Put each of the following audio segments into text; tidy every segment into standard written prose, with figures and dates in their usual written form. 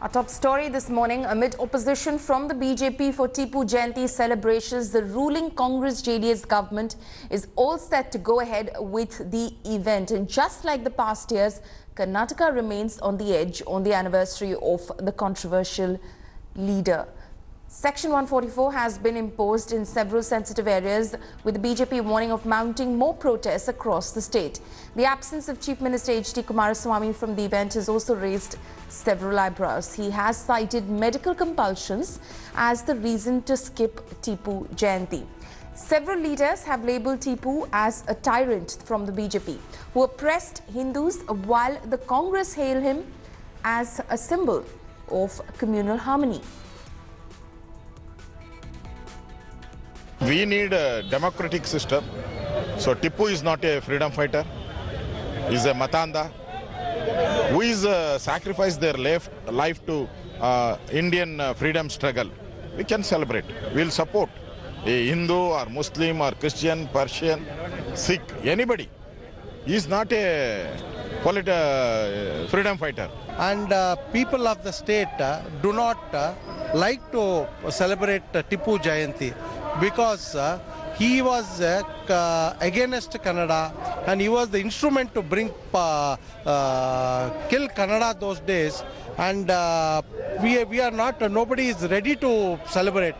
Our top story this morning, amid opposition from the BJP for Tipu Jayanti celebrations, the ruling Congress-JDS government is all set to go ahead with the event. And just like the past years, Karnataka remains on the edge on the anniversary of the controversial leader. Section 144 has been imposed in several sensitive areas, with the BJP warning of mounting more protests across the state. The absence of Chief Minister H.D. Kumaraswamy from the event has also raised several eyebrows. He has cited medical compulsions as the reason to skip Tipu Jayanti. Several leaders have labelled Tipu as a tyrant from the BJP, who oppressed Hindus, while the Congress hail him as a symbol of communal harmony. We need a democratic system. So Tipu is not a freedom fighter. He's a matanda who is sacrificed their life to Indian freedom struggle. We can celebrate. We'll support a Hindu or Muslim or Christian, Persian, Sikh, anybody. He's not a freedom fighter. And people of the state do not like to celebrate Tipu Jayanti, because he was against Kannada, and he was the instrument to bring kill Kannada those days, and we are not, nobody is ready to celebrate.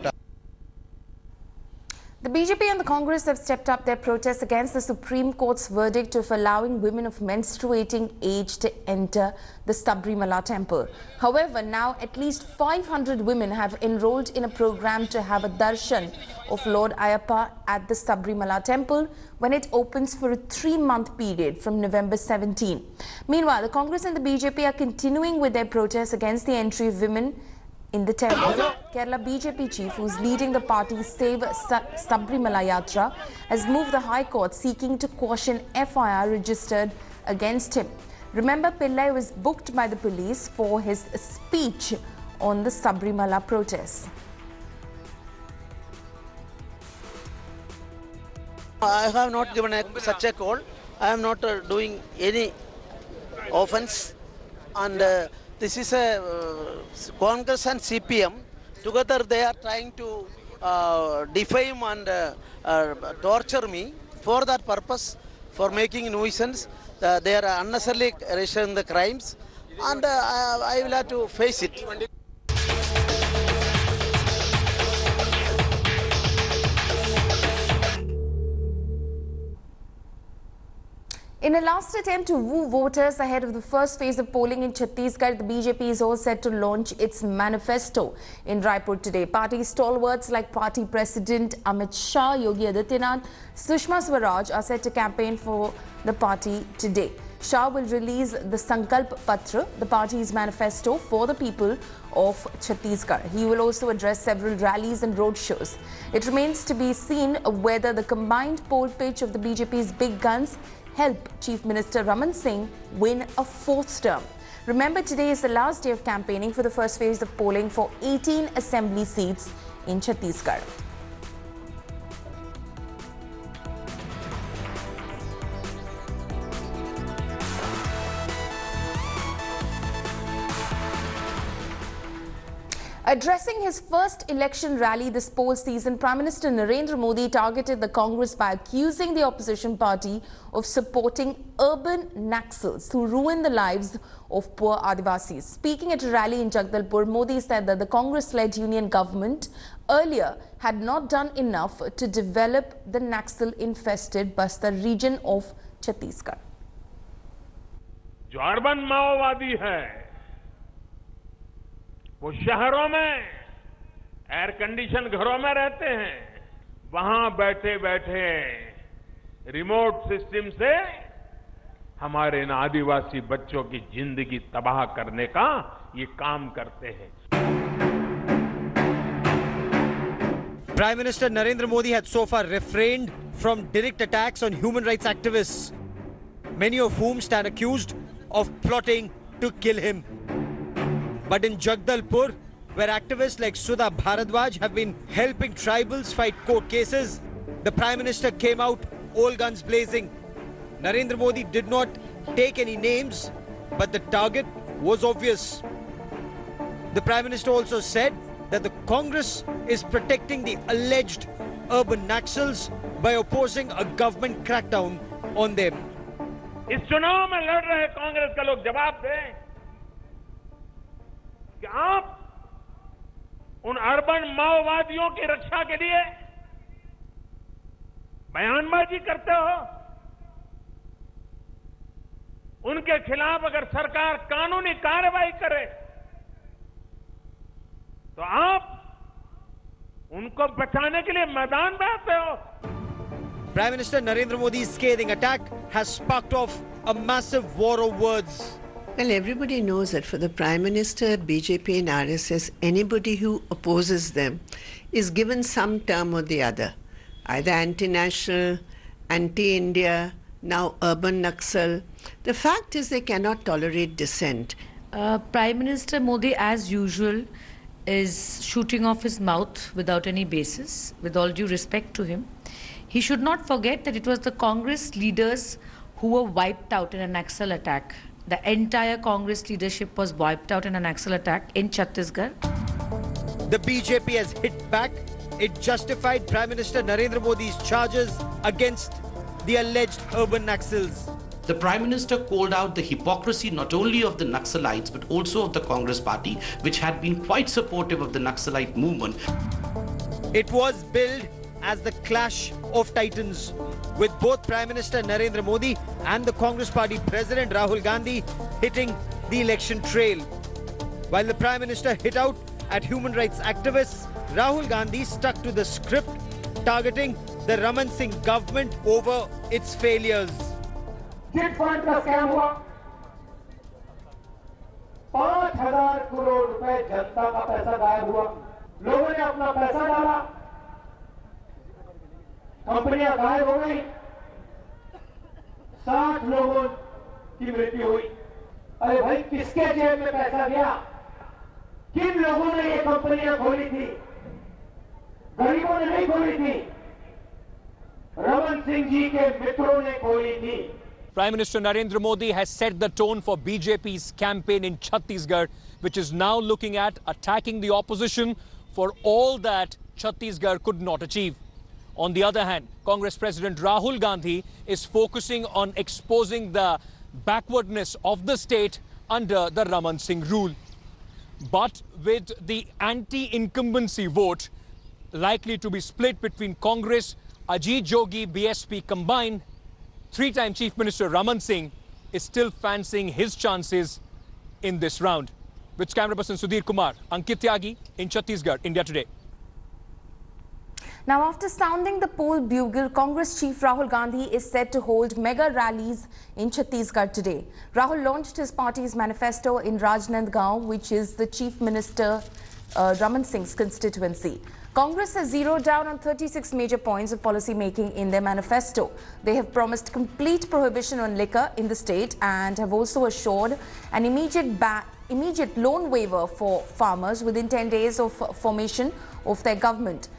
The BJP and the Congress have stepped up their protests against the Supreme Court's verdict of allowing women of menstruating age to enter the Sabarimala temple. However, now at least 500 women have enrolled in a program to have a darshan of Lord Ayyappa at the Sabarimala temple when it opens for a 3-month period from November 17. Meanwhile, the Congress and the BJP are continuing with their protests against the entry of women in the temple. Kerala BJP chief, who is leading the party's Save Sabarimala Yatra, has moved the High Court seeking to quash an FIR registered against him. Remember, Pillai was booked by the police for his speech on the Sabarimala protests. I have not given such a call. I am not doing any offence, and this is a Congress and CPM. Together they are trying to defame and torture me. For that purpose, for making nuisance, they are unnecessarily raising the crimes, and I will have to face it. In a last attempt to woo voters ahead of the first phase of polling in Chhattisgarh, the BJP is all set to launch its manifesto in Raipur today. Party stalwarts like Party President Amit Shah, Yogi Adityanath, Sushma Swaraj are set to campaign for the party today. Shah will release the Sankalp Patra, the party's manifesto for the people of Chhattisgarh. He will also address several rallies and roadshows. It remains to be seen whether the combined poll pitch of the BJP's big guns help Chief Minister Raman Singh win a 4th term. Remember, today is the last day of campaigning for the first phase of polling for 18 assembly seats in Chhattisgarh. Addressing his first election rally this poll season, Prime Minister Narendra Modi targeted the Congress by accusing the opposition party of supporting urban Naxals who ruin the lives of poor Adivasis. Speaking at a rally in Jagdalpur, Modi said that the Congress-led union government earlier had not done enough to develop the Naxal-infested Bastar region of Chhattisgarh. जो urban माओवादी है, वो शहरों में air condition घरों में रहते हैं, वहां बैठे बैठे रिमोट सिस्टम से हमारे इन आदिवासी बच्चों की जिंदगी तबाह करने का ये काम करते हैं. Prime Minister Narendra Modi had so far refrained from direct attacks on human rights activists, many of whom stand accused of plotting to kill him. But in Jagdalpur, where activists like Sudha Bharadwaj have been helping tribals fight court cases, the Prime Minister came out all guns blazing. Narendra Modi did not take any names, but the target was obvious. The Prime Minister also said that the Congress is protecting the alleged urban Naxals by opposing a government crackdown on them. इस चुनाव में लड़ रहे कांग्रेस का लोग जवाब दें कि आप उन अर्बन माओवादियों की रक्षा के लिए बयानबाजी करते हो, उनके खिलाफ अगर सरकार कानूनी कार्रवाई करे तो आप उनको बचाने के लिए मैदान में आते हो। Prime Minister Narendra Modi's scathing attack has sparked off a massive war of words. Well, everybody knows that for the Prime Minister, BJP and RSS, anybody who opposes them is given some term or the other. Either anti-national, anti-India, now urban Naxal. The fact is they cannot tolerate dissent. Prime Minister Modi, as usual, is shooting off his mouth without any basis, with all due respect to him. He should not forget that it was the Congress leaders who were wiped out in a Naxal attack. The entire Congress leadership was wiped out in a Naxal attack in Chhattisgarh. The BJP has hit back. It justified Prime Minister Narendra Modi's charges against the alleged urban Naxals. The Prime Minister called out the hypocrisy not only of the Naxalites but also of the Congress party, which had been quite supportive of the Naxalite movement. It was billed as the clash of titans, with both Prime Minister Narendra Modi and the Congress party President Rahul Gandhi hitting the election trail. While the Prime Minister hit out at human rights activists, Rahul Gandhi stuck to the script, targeting the Raman Singh government over its failures. Chit fund का scam हुआ, 5,000 करोड़ रुपए जनता का पैसा गायब हुआ। लोगों ने अपना पैसा डाला, कंपनियां गायब हो गई, 60 लोगों की मृत्यु हुई। अरे भाई, किसके जेब में पैसा गया? किन लोगों ने ये कंपनियां खोली थी? गरीबों ने नहीं खोली थी, रमन सिंह जी के मित्रों ने खोली थी। Prime Minister Narendra Modi has set the tone for BJP's campaign in Chhattisgarh, which is now looking at attacking the opposition for all that Chhattisgarh could not achieve. On the other hand, Congress President Rahul Gandhi is focusing on exposing the backwardness of the state under the Raman Singh rule. But with the anti-incumbency vote likely to be split between Congress, Ajit Jogi, BSP combined, three-time Chief Minister Raman Singh is still fancying his chances in this round. With camera person Sudhir Kumar, Ankit Tyagi in Chhattisgarh, India Today. Now, after sounding the poll bugle, Congress Chief Rahul Gandhi is set to hold mega rallies in Chhattisgarh today. Rahul launched his party's manifesto in Rajnandgaon, which is the Chief Minister Raman Singh's constituency. Congress has zeroed down on 36 major points of policy making in their manifesto. They have promised complete prohibition on liquor in the state and have also assured an immediate loan waiver for farmers within 10 days of formation of their government.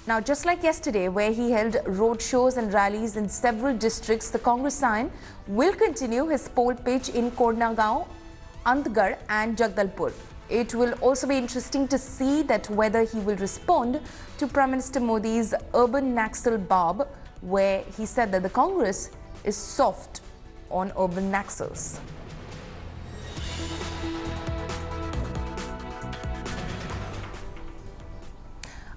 Now, just like yesterday, where he held road shows and rallies in several districts, the Congress sign will continue his poll pitch in Kodnagaon, Antgarh and Jagdalpur. It will also be interesting to see that whether he will respond to Prime Minister Modi's urban Naxal barb, where he said that the Congress is soft on urban Naxals.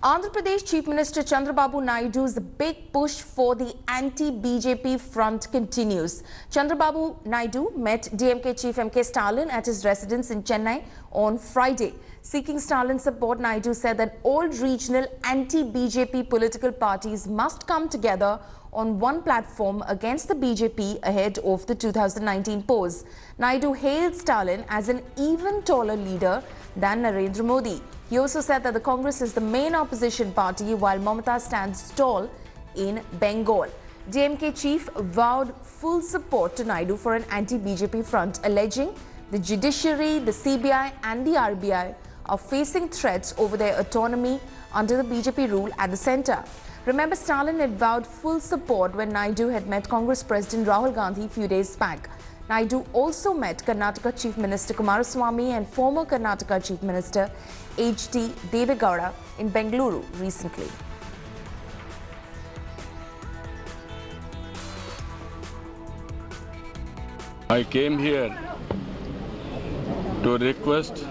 Andhra Pradesh Chief Minister Chandrababu Naidu's big push for the anti-BJP front continues. Chandrababu Naidu met DMK Chief M.K. Stalin at his residence in Chennai on Friday. Seeking Stalin's support, Naidu said that all regional anti-BJP political parties must come together on one platform against the BJP ahead of the 2019 polls. Naidu hailed Stalin as an even taller leader than Narendra Modi. He also said that the Congress is the main opposition party while Mamata stands tall in Bengal. DMK chief vowed full support to Naidu for an anti-BJP front, alleging the judiciary, the CBI and the RBI are facing threats over their autonomy under the BJP rule at the centre. Remember, Stalin had vowed full support when Naidu had met Congress President Rahul Gandhi a few days back. Naidu also met Karnataka Chief Minister Kumaraswamy and former Karnataka Chief Minister H.D. Devegowda in Bengaluru recently. I came here to request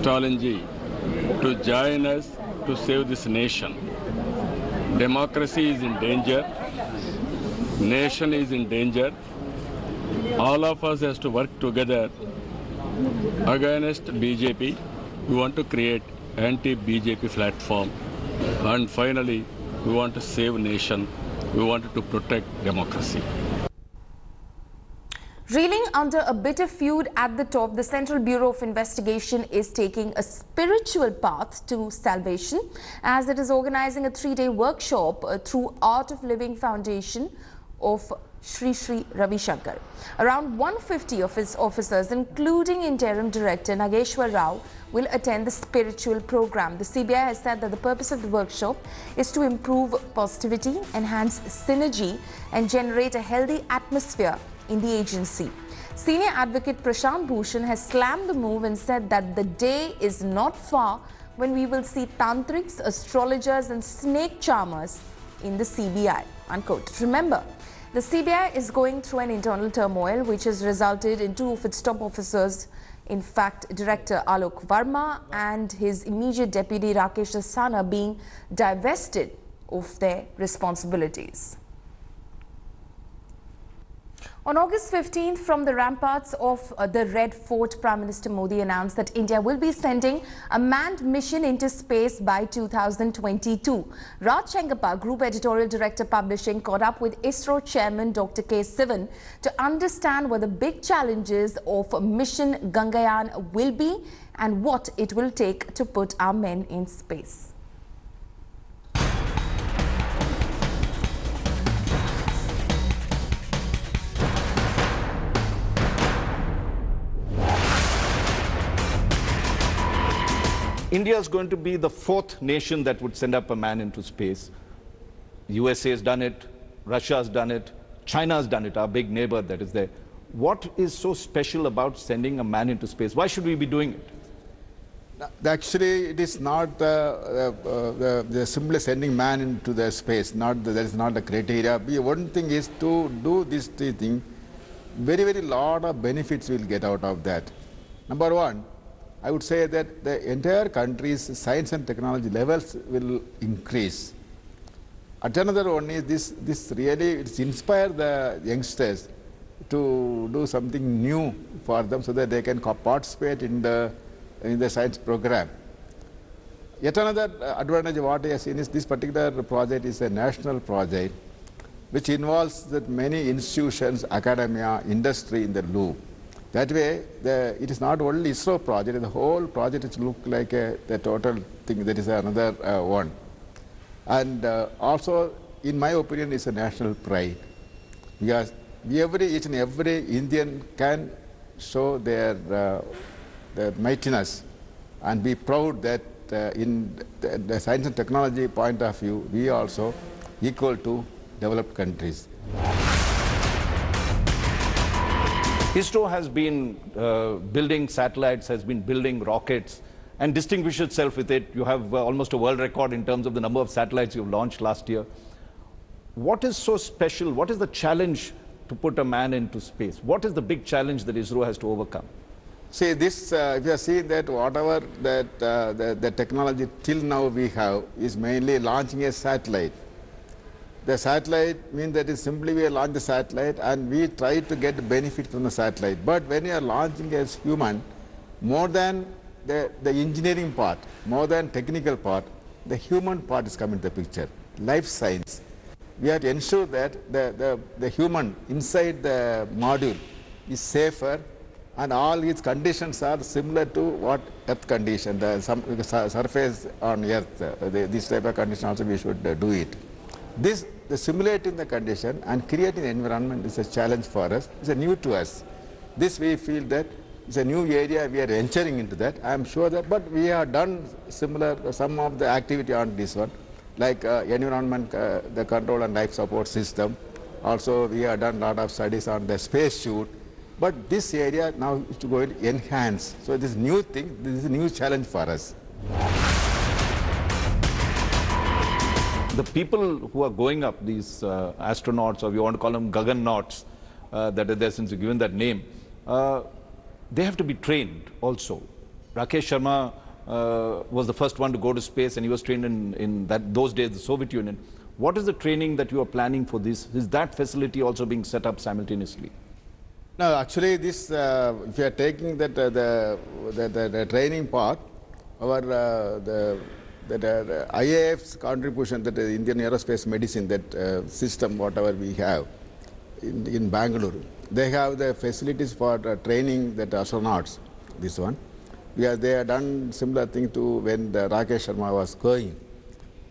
Stalinji to join us to save this nation. Democracy is in danger. Nation is in danger. All of us has to work together against BJP. We want to create anti-BJP platform. And finally, we want to save nation. We want to protect democracy. Reeling under a bitter feud at the top, the Central Bureau of Investigation is taking a spiritual path to salvation as it is organizing a 3-day workshop through Art of Living Foundation of Sri Sri Ravi Shankar. Around 150 of its officers, including Interim Director Nageshwar Rao, will attend the spiritual program. The CBI has said that the purpose of the workshop is to improve positivity, enhance synergy and generate a healthy atmosphere in the agency. Senior advocate Prashant Bhushan has slammed the move and said that the day is not far when we will see tantrics, astrologers and snake charmers in the CBI, unquote. Remember, the CBI is going through an internal turmoil which has resulted in 2 of its top officers, in fact Director Alok Verma and his immediate deputy Rakesh Asthana, being divested of their responsibilities. On August 15th, from the ramparts of the Red Fort, Prime Minister Modi announced that India will be sending a manned mission into space by 2022. Raj Chengappa, Group Editorial Director Publishing, caught up with ISRO Chairman Dr. K. Sivan to understand what the big challenges of Mission Gangayaan will be and what it will take to put our men in space. India is going to be the 4th nation that would send up a man into space. USA has done it, Russia has done it, China has done it, our big neighbor that is there. What is so special about sending a man into space? Why should we be doing it? Actually, it is not the simply sending man into the space. That is not the criteria. One thing is to do this thing. Very lot of benefits will get out of that. Number one, I would say that the entire country's science and technology levels will increase. At another one is this really inspire the youngsters to do something new for them so that they can participate in the science program. Yet another advantage of what I have seen is this particular project is a national project which involves that many institutions, academia, industry in the loop. That way, it is not only ISRO project, the whole project is look like the total thing. That is another one. And also, in my opinion, it's a national pride. Because each and every Indian can show their mightiness and be proud that in the science and technology point of view, we are also equal to developed countries. ISRO has been building satellites, has been building rockets, and distinguished itself with it. You have almost a world record in terms of the number of satellites you've launched last year. What is so special? What is the challenge to put a man into space? What is the big challenge that ISRO has to overcome? See, this, if you see that whatever that the technology till now we have is mainly launching a satellite. The satellite means that is simply we launch the satellite and we try to get benefit from the satellite. But when you are launching as human, more than the engineering part, more than technical part, the human part is coming to the picture. Life science. We have to ensure that the human inside the module is safer and all its conditions are similar to what Earth condition, the surface on Earth. This type of condition also we should do it. The simulating the condition and creating the environment is a challenge for us. It's a new to us. This we feel that it's a new area, we are venturing into that. I am sure that, but we have done similar, some of the activity on this one, like environment, the control and life support system. Also, we have done a lot of studies on the space suit. But this area now is to go and enhance. So this new thing, this is a new challenge for us. The people who are going up, these astronauts, or you want to call them Gagannauts, that are there since you've given that name, they have to be trained also. Rakesh Sharma was the first one to go to space, and he was trained in those days, the Soviet Union. What is the training that you are planning for this? Is that facility also being set up simultaneously? No, actually, this if you are taking the training part, our the IAF's contribution, that the Indian Aerospace Medicine, that system, whatever we have in Bangalore, they have the facilities for training the astronauts. This one, they have done similar thing to when the Rakesh Sharma was going,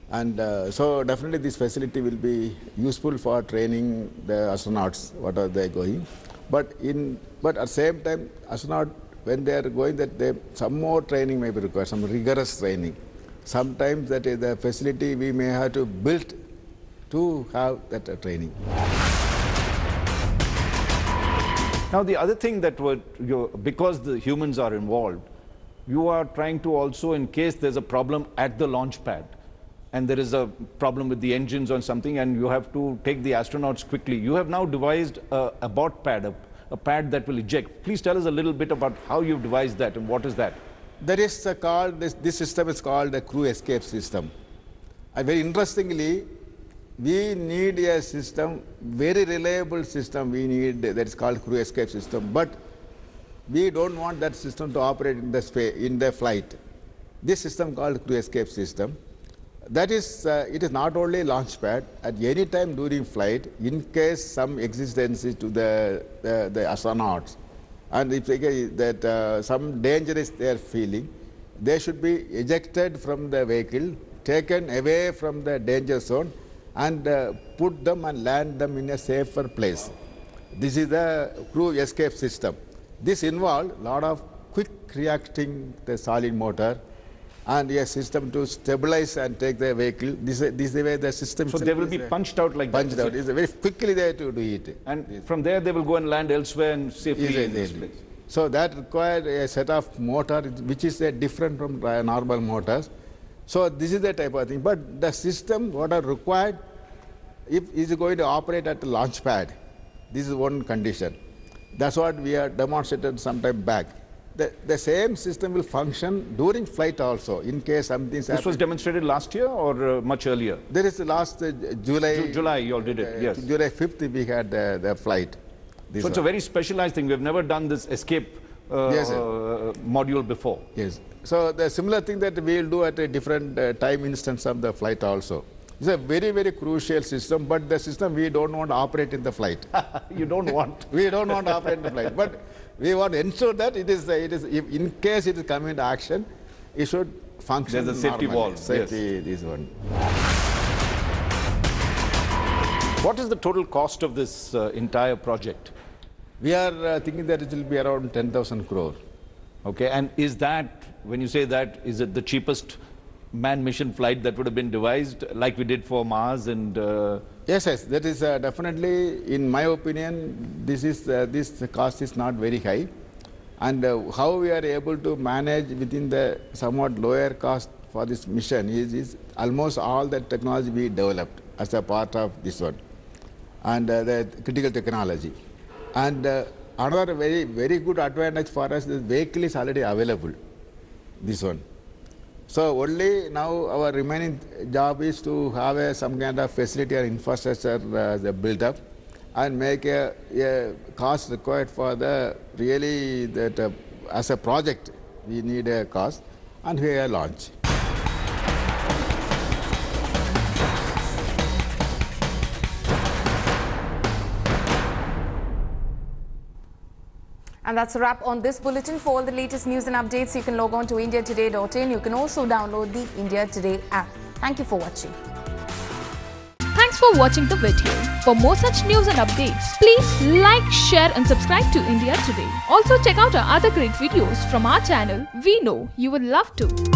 and so definitely this facility will be useful for training the astronauts. What are they going? But at the same time, astronaut when they are going, that some more training may be required, some rigorous training. Sometimes that is the facility we may have to build to have that training. Now the other thing that because the humans are involved, you are trying to also, in case there's a problem at the launch pad, and there is a problem with the engines or something, and you have to take the astronauts quickly. You have now devised a abort pad, a pad that will eject. Please tell us a little bit about how you've devised that and what is that? That is called, this system is called the crew escape system. And very interestingly, we need a system, very reliable system we need, that is called crew escape system, but we don't want that system to operate in the flight. This system called crew escape system, that is, it is not only launch pad, at any time during flight, in case some exigency to the astronauts, and if they get that some danger is they are feeling, they should be ejected from the vehicle, taken away from the danger zone, and put them and land them in a safer place. This is the crew escape system. This involves a lot of quick reacting the solid motor and a system to stabilize and take the vehicle. This is the way the system. So they will be punched out like punched that. Out. It's very quickly there to do it. And from there they will go and land elsewhere and safely in this place. So that requires a set of motor which is different from normal motors. So this is the type of thing. But the system what are required, if is going to operate at the launch pad, this is one condition. That's what we have demonstrated some time back. The same system will function during flight also, in case something. This was demonstrated last year or much earlier? There is the last July. July, you all did it, yes. July 5th we had the flight. So it's a very specialized thing. We have never done this escape module before. Yes. So the similar thing that we will do at a different time instance of the flight also. It's a very, very crucial system, but the system we don't want to operate in the flight. You don't want? We don't want to operate in the flight. But we want to ensure that it is if in case it is coming into action, it should function. There's a safety normally. wall. Safety, this one. What is the total cost of this entire project? We are thinking that it will be around 10,000 crore. Okay, and is that, when you say that, is it the cheapest manned mission flight that would have been devised, like we did for Mars and... Yes, that is definitely, in my opinion, this cost is not very high. And how we are able to manage within the somewhat lower cost for this mission is almost all the technology we developed as a part of this one, and the critical technology. And another very, very good advantage for us, the vehicle is already available, this one. So only now our remaining job is to have some kind of facility or infrastructure the built up and make a cost required for the really that as a project we need a cost, and we launch. And that's a wrap on this bulletin. For all the latest news and updates, you can log on to indiatoday.in. You can also download the India Today app. Thank you for watching. Thanks for watching the video. For more such news and updates, please like, share and subscribe to India Today. Also check out our other great videos from our channel. We know you would love to.